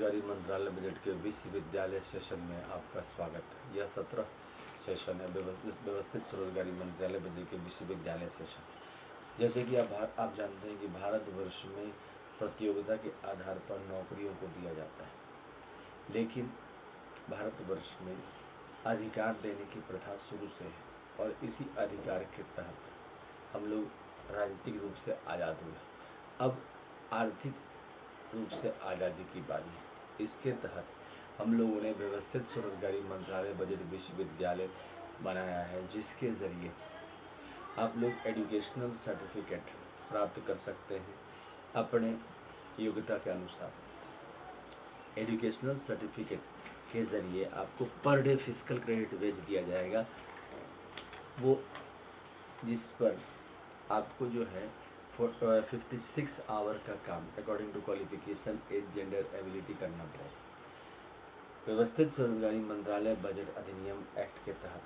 स्वरोजगारी मंत्रालय बजट के विश्वविद्यालय सेशन में आपका स्वागत है। यह 17 सेशन है व्यवस्थित स्वरोजगारी मंत्रालय बजट के विश्वविद्यालय सेशन। जैसे कि आप जानते हैं कि भारतवर्ष में प्रतियोगिता के आधार पर नौकरियों को दिया जाता है, लेकिन भारतवर्ष में अधिकार देने की प्रथा शुरू से है और इसी अधिकार के तहत हम लोग राजनीतिक रूप से आज़ाद हुए। अब आर्थिक रूप से आज़ादी की बारी है। इसके तहत हम लोगों ने व्यवस्थित स्वरोजगारी मंत्रालय बजट विश्वविद्यालय बनाया है, जिसके ज़रिए आप लोग एजुकेशनल सर्टिफिकेट प्राप्त कर सकते हैं अपने योग्यता के अनुसार। एजुकेशनल सर्टिफिकेट के ज़रिए आपको पर डे फिजिकल क्रेडिट वेज दिया जाएगा, वो जिस पर आपको जो है 56 आवर का काम according to qualification age gender ability करना पड़ेगा। व्यवस्थित स्वरोजगारी मंत्रालय बजट अधिनियम एक्ट के तहत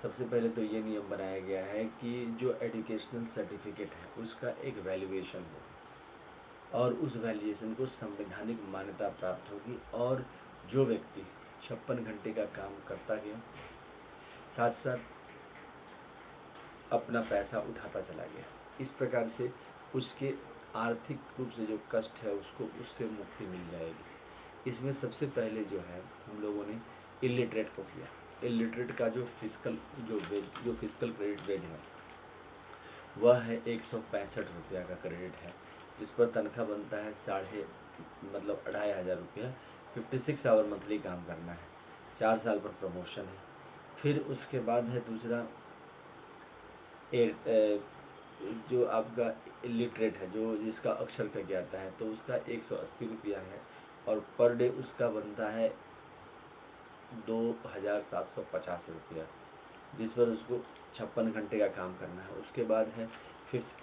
सबसे पहले तो ये नियम बनाया गया है कि जो एजुकेशनल सर्टिफिकेट है उसका एक वैल्यूएशन हो और उस वैल्यूएशन को संवैधानिक मान्यता प्राप्त होगी, और जो व्यक्ति 56 घंटे का काम करता गया साथ साथ अपना पैसा उठाता चला गया, इस प्रकार से उसके आर्थिक रूप से जो कष्ट है उसको उससे मुक्ति मिल जाएगी। इसमें सबसे पहले जो है हम लोगों ने इलिटरेट को किया। इलिटरेट का जो फिजिकल क्रेडिट वेज है वह है 165 रुपया का क्रेडिट है, जिस पर तनख्वाह बनता है 2,500 रुपया। 56 आवर मंथली काम करना है, 4 साल पर प्रमोशन है। फिर उसके बाद है दूसरा जो आपका इलिटरेट है, जो जिसका अक्षर का ज्ञाता है, तो उसका 180 रुपया है और पर डे उसका बनता है 2,750 रुपया, जिस पर उसको 56 घंटे का काम करना है। उसके बाद है फिफ्थ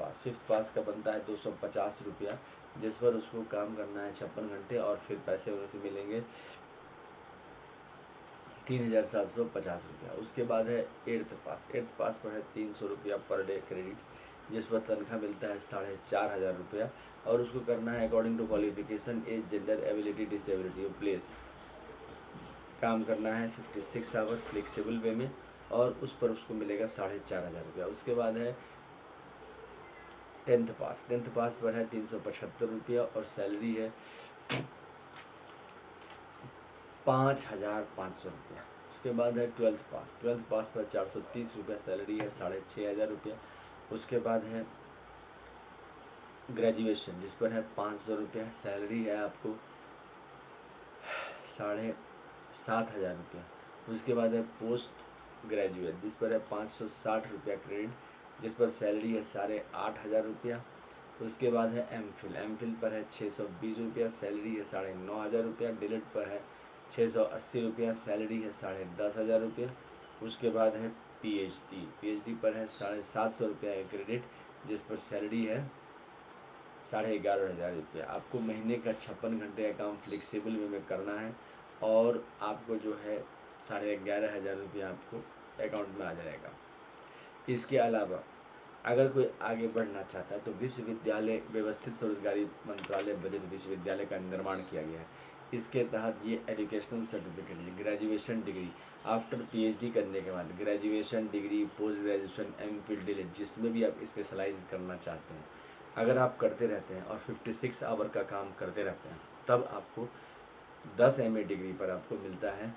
पास का बनता है 250 रुपया, जिस पर उसको काम करना है 56 घंटे और फिर पैसे उसे मिलेंगे 3,750 रुपया। उसके बाद है एट्थ पास पर है 300 रुपया पर डे क्रेडिट, जिस पर तनख्वाह मिलता है 4,500 रुपया और उसको करना है according to qualification age gender ability disability place. काम करना है 56 आवर फ्लेक्सिबल वे में और उस पर उसको मिलेगा 4,500 रुपया। उसके बाद है टेंथ पास पर है 375 रुपया और सैलरी है 5,500 रुपया। उसके बाद है ट्वेल्थ पास पर 430 रुपया, सैलरी है 6,500 रुपया। उसके बाद है ग्रेजुएशन, जिस पर है 500 रुपया, सैलरी है आपको 7,500 रुपया। उसके बाद है पोस्ट ग्रेजुएट, जिस पर है 560 रुपया क्रेडिट, जिस पर सैलरी है 8,500 रुपया। उसके बाद है एम फिल पर है 620 रुपया, सैलरी है 9,500 रुपया। डिलेट पर है 680 रुपया, सैलरी है 10,500 रुपया। उसके बाद है पीएचडी पर है 750 रुपया क्रेडिट, जिस पर सैलरी है 11,500 रुपया। आपको महीने का 56 घंटे का काम फ्लेक्सिबल वे में करना है और आपको जो है 11,500 रुपया आपको अकाउंट में आ जाएगा। इसके अलावा अगर कोई आगे बढ़ना चाहता है तो विश्वविद्यालय व्यवस्थित स्वरोजगारी मंत्रालय बजट विश्वविद्यालय का निर्माण किया गया है। इसके तहत ये educational certificate, graduation degree after PhD करने के बाद graduation degree, post graduation, MPhil, DLitt, जिसमें भी आप स्पेशलाइज करना चाहते हैं, अगर आप करते रहते हैं और 56 आवर का काम करते रहते हैं, तब आपको 10 MA डिग्री पर आपको मिलता है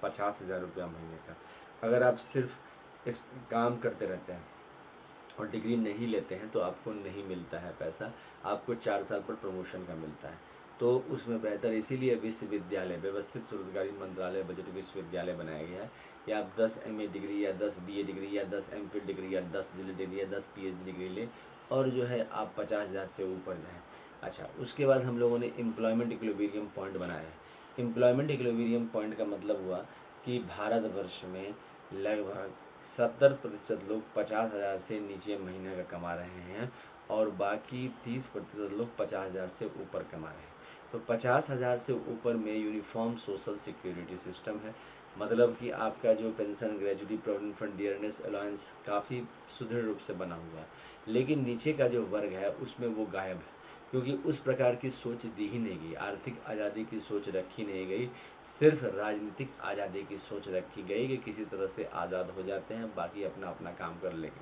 50,000 रुपया महीने का। अगर आप सिर्फ इस काम करते रहते हैं और डिग्री नहीं लेते हैं तो आपको नहीं मिलता है पैसा, आपको 4 साल पर प्रमोशन का मिलता है। तो उसमें बेहतर इसीलिए विश्वविद्यालय व्यवस्थित स्वरोजगारी मंत्रालय बजट विश्वविद्यालय बनाया गया है कि आप 10 MA डिग्री या 10 BA डिग्री या 10 MPhil डिग्री या 10 DLED डिग्री या 10 PhD डिग्री लें और जो है आप 50,000 से ऊपर जाएँ। अच्छा, उसके बाद हम लोगों ने एम्प्लॉयमेंट इक्विलिब्रियम पॉइंट बनाया है। एम्प्लॉयमेंट इक्विलिब्रियम पॉइंट का मतलब हुआ कि भारतवर्ष में लगभग 70% लोग 50,000 से नीचे महीने का कमा रहे हैं और बाकी 30% लोग 50,000 से ऊपर कमा रहे हैं। तो 50,000 से ऊपर में यूनिफॉर्म सोशल सिक्योरिटी सिस्टम है, मतलब कि आपका जो pension, gratuity, provident fund, dearness allowance काफ़ी सुदृढ़ रूप से बना हुआ है। लेकिन नीचे का जो वर्ग है उसमें वो गायब है। क्योंकि उस प्रकार की सोच दी ही नहीं गई, आर्थिक आज़ादी की सोच रखी नहीं गई, सिर्फ राजनीतिक आज़ादी की सोच रखी गई कि किसी तरह से आज़ाद हो जाते हैं, बाकी अपना अपना काम कर लेंगे।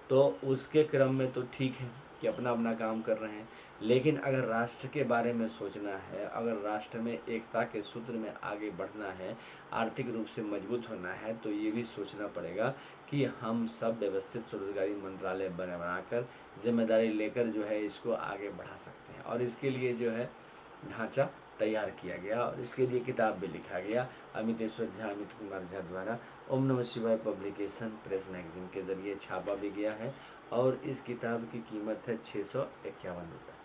तो उसके क्रम में तो ठीक है कि अपना अपना काम कर रहे हैं, लेकिन अगर राष्ट्र के बारे में सोचना है, अगर राष्ट्र में एकता के सूत्र में आगे बढ़ना है, आर्थिक रूप से मजबूत होना है, तो ये भी सोचना पड़ेगा कि हम सब व्यवस्थित स्वरोजगारी मंत्रालय बनाकर जिम्मेदारी लेकर जो है इसको आगे बढ़ा सकते हैं। और इसके लिए जो है ढांचा तैयार किया गया और इसके लिए किताब भी लिखा गया अमितेश्वर झा, अमित कुमार झा द्वारा। ओम नमः शिवाय पब्लिकेशन प्रेस मैगजीन के ज़रिए छापा भी गया है और इस किताब की कीमत है 651 रुपये।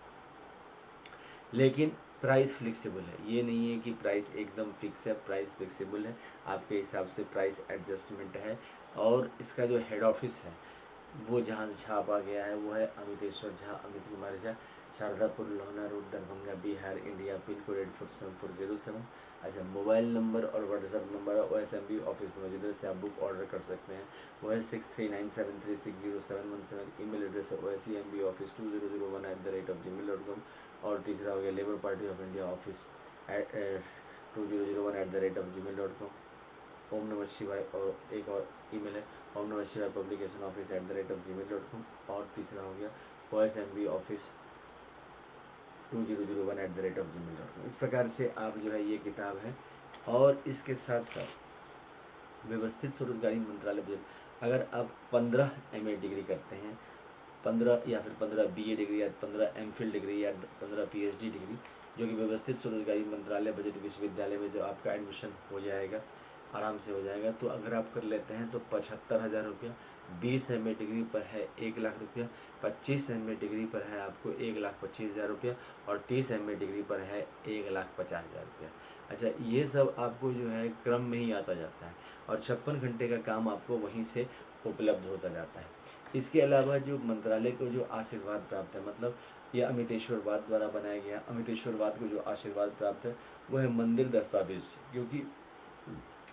लेकिन प्राइस फ्लेक्सिबल है, ये नहीं है कि प्राइस एकदम फिक्स है, प्राइस फ्लेक्सिबल है, आपके हिसाब से प्राइस एडजस्टमेंट है। और इसका जो हेड ऑफिस है वो जहाँ से छापा गया है वो है Amiteshwar Jha, Amit Kumar Jha, Sharadapur Lohna road, Darbhanga, Bihar, India, pin code 847407। अच्छा, मोबाइल नंबर और व्हाट्सएप नंबर OSMB ऑफिस में मौजूद है, से आप बुक ऑर्डर कर सकते हैं। वो है 6397360717। ईमेल एड्रेस है OSEMBoffice2001@gmail.com। और तीसरा हो गया labour party of India office 2001@gmail.com। ओम नमः शिवाय और एक और ईमेल है ओम नमः शिवाय पब्लिकेशन ऑफिस @gmail.com। और तीसरा हो गया OSMB ऑफिस 2001@gmail.com। इस प्रकार से आप जो है ये किताब है। और इसके साथ साथ व्यवस्थित स्वरोजगारी मंत्रालय बजट, अगर आप 15 MA डिग्री करते हैं, 15 या फिर 15 BA डिग्री या 15 MPhil डिग्री या 15 PhD डिग्री, जो कि व्यवस्थित स्वरोजगारी मंत्रालय बजट विश्वविद्यालय में जो आपका एडमिशन हो जाएगा, आराम से हो जाएगा। तो अगर आप कर लेते हैं तो 75,000 रुपया, 20 MA डिग्री पर है 1 लाख रुपया, 25 MA डिग्री पर है आपको 1,25,000 रुपया और 30 MA डिग्री पर है 1,50,000 रुपया। अच्छा, ये सब आपको जो है क्रम में ही आता जाता है और 56 घंटे का काम आपको वहीं से उपलब्ध होता जाता है। इसके अलावा जो मंत्रालय को जो आशीर्वाद प्राप्त है, मतलब यह अमितेश्वरवाद द्वारा बनाया गया, अमितेश्वरवाद को जो आशीर्वाद प्राप्त है वो है मंदिर दस्तावेज, क्योंकि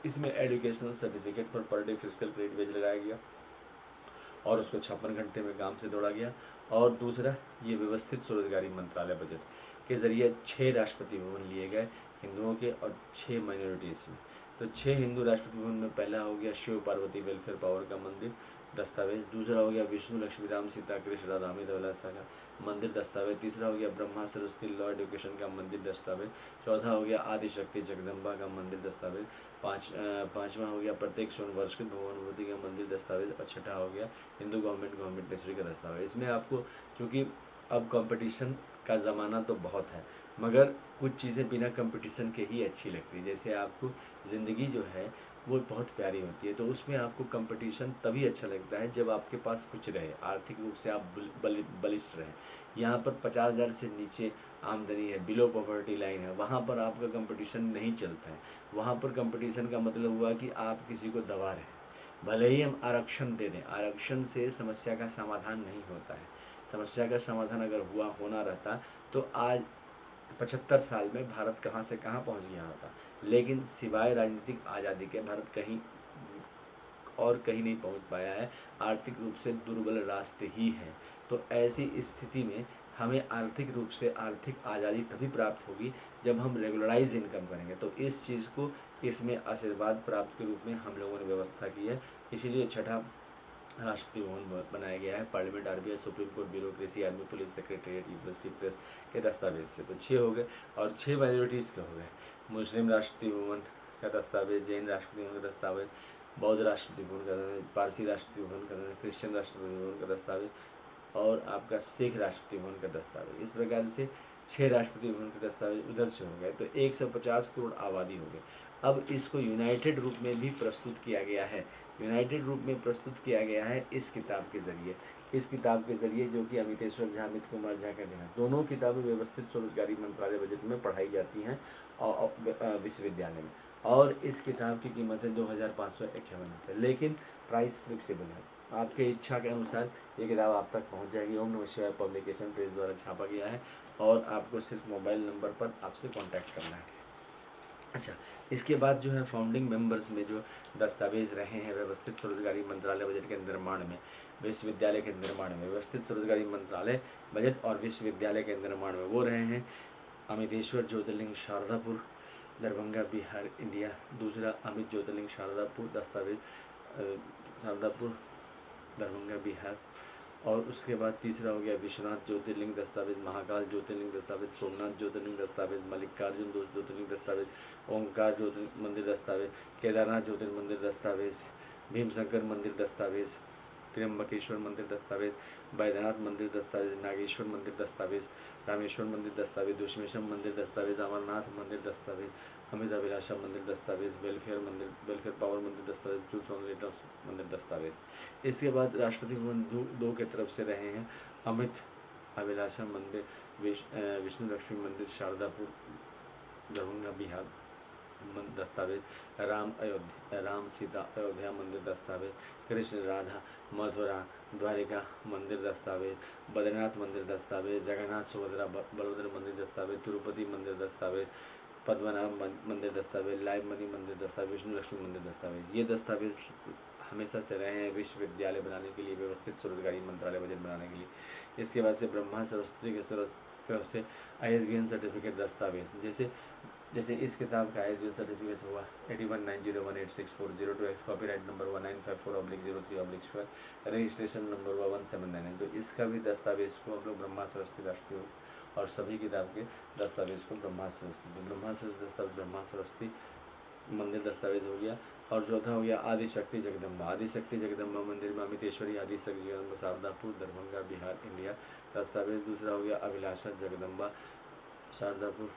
इसमें एजुकेशनल सर्टिफिकेट पर डे फिजिकल क्रेडिट वेज लगाया गया और उसको 56 घंटे में काम से दौड़ा गया। और दूसरा, ये व्यवस्थित स्वरोजगारी मंत्रालय बजट के ज़रिए 6 राष्ट्रपति भवन लिए गए हिंदुओं के और 6 माइनॉरिटीज़ में। तो 6 हिंदू राष्ट्रपति भवन में पहला हो गया शिव पार्वती वेलफेयर पावर का मंदिर दस्तावेज, दूसरा हो गया विष्णु लक्ष्मी राम सीता कृष्ण राधा अमित अभिलाषा का मंदिर दस्तावेज, तीसरा हो गया ब्रह्मा सरस्वती लॉ एजुकेशन का मंदिर दस्तावेज, चौथा हो गया आदिशक्ति जगदम्बा का मंदिर दस्तावेज, पाँचवा हो गया प्रत्येक स्वर्ण वर्षकृत भगवानुभूति का मंदिर दस्तावेज और छठा हो गया हिंदू गवर्नमेंट नर्सरी का दस्तावेज। इसमें आपको, चूँकि अब कंपटीशन का ज़माना तो बहुत है, मगर कुछ चीज़ें बिना कंपटीशन के ही अच्छी लगती है। जैसे आपको ज़िंदगी जो है वो बहुत प्यारी होती है, तो उसमें आपको कंपटीशन तभी अच्छा लगता है जब आपके पास कुछ रहे, आर्थिक रूप से आप बलिष्ठ रहें। यहाँ पर 50,000 से नीचे आमदनी है, बिलो पॉवर्टी लाइन है, वहाँ पर आपका कंपटीशन नहीं चलता है। वहाँ पर कंपटीशन का मतलब हुआ कि आप किसी को दबा रहे हैं। भले ही हम आरक्षण दे दें, आरक्षण से समस्या का समाधान नहीं होता है। समस्या का समाधान अगर होना रहता तो आज 75 साल में भारत कहाँ से कहाँ पहुँच गया होता। लेकिन सिवाय राजनीतिक आज़ादी के भारत कहीं नहीं पहुंच पाया है, आर्थिक रूप से दुर्बल राष्ट्र ही है। तो ऐसी स्थिति में हमें आर्थिक रूप से आर्थिक आज़ादी तभी प्राप्त होगी जब हम रेगुलराइज इनकम करेंगे। तो इस चीज़ को इसमें आशीर्वाद प्राप्त के रूप में हम लोगों ने व्यवस्था की है। इसीलिए छठा राष्ट्रपति भवन बनाया गया है, parliament, RBI, supreme court, bureaucracy, army, police, secretariat, university, press के दस्तावेज से। तो 6 हो गए और 6 माइनॉरिटीज़ के हो गए। मुस्लिम राष्ट्रपति भवन का दस्तावेज, जैन राष्ट्रपति भवन का दस्तावेज, बौद्ध राष्ट्रपति भवन का, पारसी राष्ट्रपति भवन का, क्रिश्चियन राष्ट्रपति भवन का दस्तावेज और आपका सिख राष्ट्रपति भवन का दस्तावेज। इस प्रकार से 6 राष्ट्रपति भवन के दस्तावेज उधर से हो गए, तो 150 करोड़ आबादी हो गई। अब इसको यूनाइटेड रूप में भी प्रस्तुत किया गया है, यूनाइटेड रूप में प्रस्तुत किया गया है इस किताब के ज़रिए, इस किताब के ज़रिए जो कि अमितेश्वर झा, अमित कुमार झा का है। दोनों किताबें व्यवस्थित स्वरोजगारी मंत्रालय बजट में पढ़ाई जाती हैं और विश्वविद्यालय में। और इस किताब की कीमत है 2,551 रुपये, लेकिन प्राइस फ्लेक्सिबल है, आपके इच्छा के अनुसार ये किताब आप तक पहुंच जाएगी। ओम नमः शिवाय पब्लिकेशन प्रेस द्वारा छापा गया है और आपको सिर्फ मोबाइल नंबर पर आपसे कांटेक्ट करना है। अच्छा, इसके बाद जो है फाउंडिंग मेंबर्स में जो दस्तावेज रहे हैं व्यवस्थित स्वरोजगारी मंत्रालय बजट के निर्माण में, विश्वविद्यालय के निर्माण में, व्यवस्थित स्वरोजगारी मंत्रालय बजट और विश्वविद्यालय के निर्माण में वो रहे हैं अमितेश्वर ज्योतिर्लिंग शारदापुर, दरभंगा बिहार इंडिया। दूसरा अमित ज्योतिर्लिंग शारदापुर दस्तावेज शारदापुर, दरभंगा बिहार। और उसके बाद तीसरा हो गया विश्वनाथ ज्योतिर्लिंग दस्तावेज, महाकाल ज्योतिर्लिंग दस्तावेज, सोमनाथ ज्योतिर्लिंग दस्तावेज, मल्लिकार्जुन ज्योतिर्लिंग दस्तावेज, ओंकार ज्योतिर्लिंग मंदिर दस्तावेज, केदारनाथ ज्योतिर्मंदिर दस्तावेज, भीमशंकर मंदिर दस्तावेज, त्र्यंबकेश्वर मंदिर दस्तावेज, बैद्यनाथ मंदिर दस्तावेज, नागेश्वर मंदिर दस्तावेज, रामेश्वर मंदिर दस्तावेज, दुश्मेश्वर मंदिर दस्तावेज, अमरनाथ मंदिर दस्तावेज, अमित अभिलाषा मंदिर दस्तावेज, वेलफेयर पावर मंदिर दस्तावेज, जूट फाउंडेशन मंदिर दस्तावेज। इसके बाद राष्ट्रपति भवन दो के तरफ से रहे हैं अमित अभिलाषा मंदिर, विष्णु लक्ष्मी मंदिर शारदापुर, दरभंगा बिहार दस्तावेज, राम सीता अयोध्या मंदिर दस्तावेज, कृष्ण राधा मथुरा द्वारिका मंदिर दस्तावेज, बद्रीनाथ मंदिर दस्तावेज, जगन्नाथ सुभद्रा बलभद्र मंदिर दस्तावेज, तिरुपति मंदिर दस्तावेज, पद्मनाभ मंदिर दस्तावेज, लाइव मनी मंदिर दस्तावेज, विष्णु लक्ष्मी मंदिर दस्तावेज। ये दस्तावेज हमेशा से रहे हैं विश्वविद्यालय बनाने के लिए, व्यवस्थित स्वरोजगारी मंत्रालय बजट बनाने के लिए। इसके बाद से ब्रह्मा सरस्वती के तरफ से ISBN सर्टिफिकेट दस्तावेज, जैसे इस किताब का ISBN सर्टिफिकेट हुआ 8190186402X, copyright number 1954/03/4, registration number हुआ 1799। तो इसका भी दस्तावेज को हम लोग ब्रह्मा सरस्वती राष्ट्रीय और सभी किताब के दस्तावेज को ब्रह्मा सरस्वती दस्तावेज ब्रह्मा सरस्वती मंदिर दस्तावेज हो गया। और चौथा हो गया आदिशक्ति जगदम्बा मंदिर में अमितेश्वरी आदिशक्ति जगदम्बा शारदापुर, दरभंगा बिहार इंडिया दस्तावेज। दूसरा हो गया अभिलाषा जगदम्बा शारदापुर,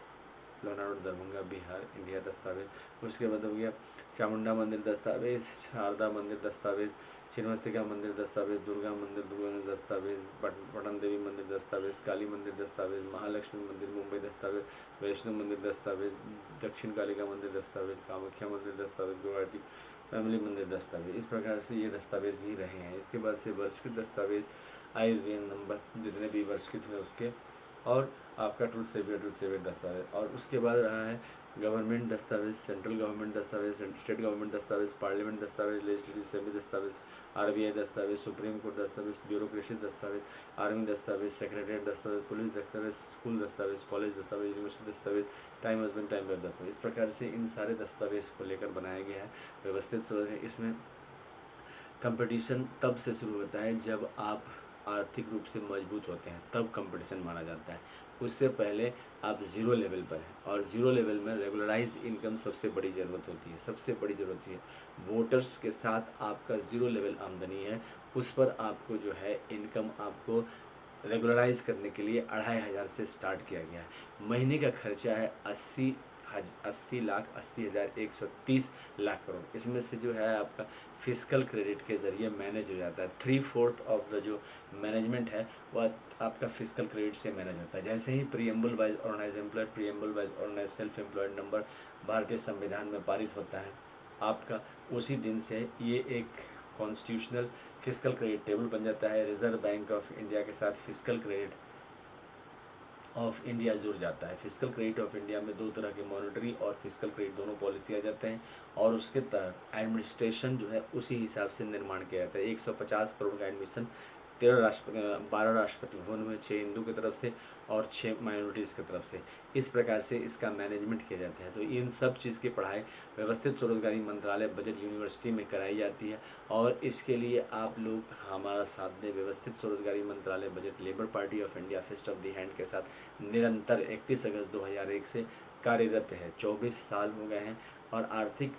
लोनावला दरभंगा बिहार इंडिया दस्तावेज। उसके बाद हो गया चामुंडा मंदिर दस्तावेज, शारदा मंदिर दस्तावेज, छिन्नमस्तिका मंदिर दस्तावेज, दुर्गा मंदिर दस्तावेज, पटन देवी मंदिर दस्तावेज, काली मंदिर दस्तावेज, महालक्ष्मी मंदिर मुंबई दस्तावेज, वैष्णो मंदिर दस्तावेज, दक्षिण कालिका मंदिर दस्तावेज, कामाख्या मंदिर दस्तावेज, गुवाहाटी फैमिली मंदिर दस्तावेज। इस प्रकार से ये दस्तावेज भी रहे हैं। इसके बाद से वर्षकृत दस्तावेज, ISBN नंबर जितने भी वर्षकृत हैं उसके, और आपका ट्रूथ सर्टिफिकेट दस्तावेज। और उसके बाद रहा है गवर्नमेंट दस्तावेज, सेंट्रल गवर्नमेंट दस्तावेज, स्टेट गवर्नमेंट दस्तावेज, पार्लियामेंट दस्तावेज, लेजिस्लेटिव असेंबली दस्तावेज, RBI दस्तावेज, सुप्रीम कोर्ट दस्तावेज, ब्यूरोक्रेसी दस्तावेज, आर्मी दस्तावेज, सेक्रेटरीट दस्तावेज, पुलिस दस्तावेज, स्कूल दस्तावेज, कॉलेज दस्तावेज, यूनिवर्सिटी दस्तावेज, टाइम हस्बैंड टाइम वेब दस्तावेज। इस प्रकार से इन सारे दस्तावेज को लेकर बनाया गया है व्यवस्थित स्वरूप है। इसमें कंपटीशन तब से शुरू होता है जब आप आर्थिक रूप से मजबूत होते हैं, तब कंपटीशन माना जाता है। उससे पहले आप ज़ीरो लेवल पर हैं, और ज़ीरो लेवल में रेगुलराइज इनकम सबसे बड़ी ज़रूरत होती है, सबसे बड़ी ज़रूरत है। वोटर्स के साथ आपका ज़ीरो लेवल आमदनी है, उस पर आपको जो है इनकम आपको रेगुलराइज करने के लिए 2500 से स्टार्ट किया गया है। महीने का खर्चा है 80 लाख करोड़। इसमें से जो है आपका फिजिकल क्रेडिट के ज़रिए मैनेज हो जाता है। 3/4 ऑफ द जो मैनेजमेंट है वह आपका फिजिकल क्रेडिट से मैनेज होता है। जैसे ही preamble wise organise employed, preamble wise organise self employed number भारतीय संविधान में पारित होता है, आपका उसी दिन से ये एक कॉन्स्टिट्यूशनल फिजिकल क्रेडिट टेबल बन जाता है। रिजर्व बैंक ऑफ इंडिया के साथ फिजिकल क्रेडिट ऑफ इंडिया जुड़ जाता है। फिजिकल क्रेडिट ऑफ इंडिया में दो तरह के मॉनेटरी और फिजिकल क्रेडिट दोनों पॉलिसी आ जाते हैं, और उसके तहत एडमिनिस्ट्रेशन जो है उसी हिसाब से निर्माण किया जाता है। 150 करोड़ का एडमिशन 12 राष्ट्रपति भवन में, 6 हिंदू की तरफ से और 6 माइनॉरिटीज़ की तरफ से। इस प्रकार से इसका मैनेजमेंट किया जाता है। तो इन सब चीज़ की पढ़ाई व्यवस्थित स्वरोजगारी मंत्रालय बजट यूनिवर्सिटी में कराई जाती है। और इसके लिए आप लोग हमारा साथ दें। व्यवस्थित स्वरोजगारी मंत्रालय budget labour party of India fest of the hand के साथ निरंतर 31 अगस्त 2001 से कार्यरत है। 24 साल हो गए हैं, और आर्थिक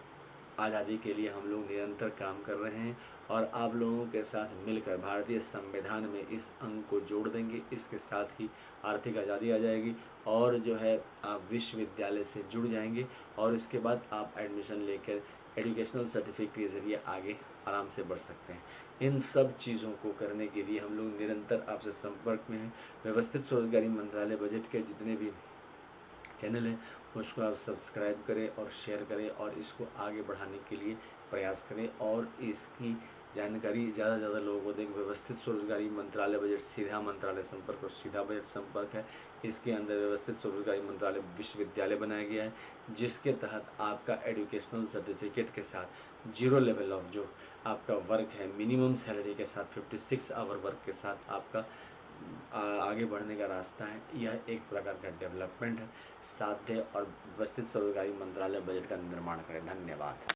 आज़ादी के लिए हम लोग निरंतर काम कर रहे हैं। और आप लोगों के साथ मिलकर भारतीय संविधान में इस अंग को जोड़ देंगे। इसके साथ ही आर्थिक आज़ादी आ जाएगी, और जो है आप विश्वविद्यालय से जुड़ जाएंगे, और इसके बाद आप एडमिशन लेकर एजुकेशनल सर्टिफिकेट के ज़रिए आगे आराम से बढ़ सकते हैं। इन सब चीज़ों को करने के लिए हम लोग निरंतर आपसे संपर्क में हैं। व्यवस्थित स्वरोजगारी मंत्रालय बजट के जितने भी चैनल है उसको आप सब्सक्राइब करें और शेयर करें, और इसको आगे बढ़ाने के लिए प्रयास करें, और इसकी जानकारी ज़्यादा से ज़्यादा लोगों को दें। व्यवस्थित स्वरोजगारी मंत्रालय बजट सीधा मंत्रालय संपर्क और सीधा बजट संपर्क है। इसके अंदर व्यवस्थित स्वरोजगारी मंत्रालय विश्वविद्यालय बनाया गया है, जिसके तहत आपका एजुकेशनल सर्टिफिकेट के साथ 0 लेवल ऑफ जो आपका वर्क है, मिनिमम सैलरी के साथ 56 आवर वर्क के साथ आपका आगे बढ़ने का रास्ता है। यह एक प्रकार का डेवलपमेंट है। साध्य और व्यवस्थित स्वरोजगारी मंत्रालय बजट का निर्माण करें। धन्यवाद।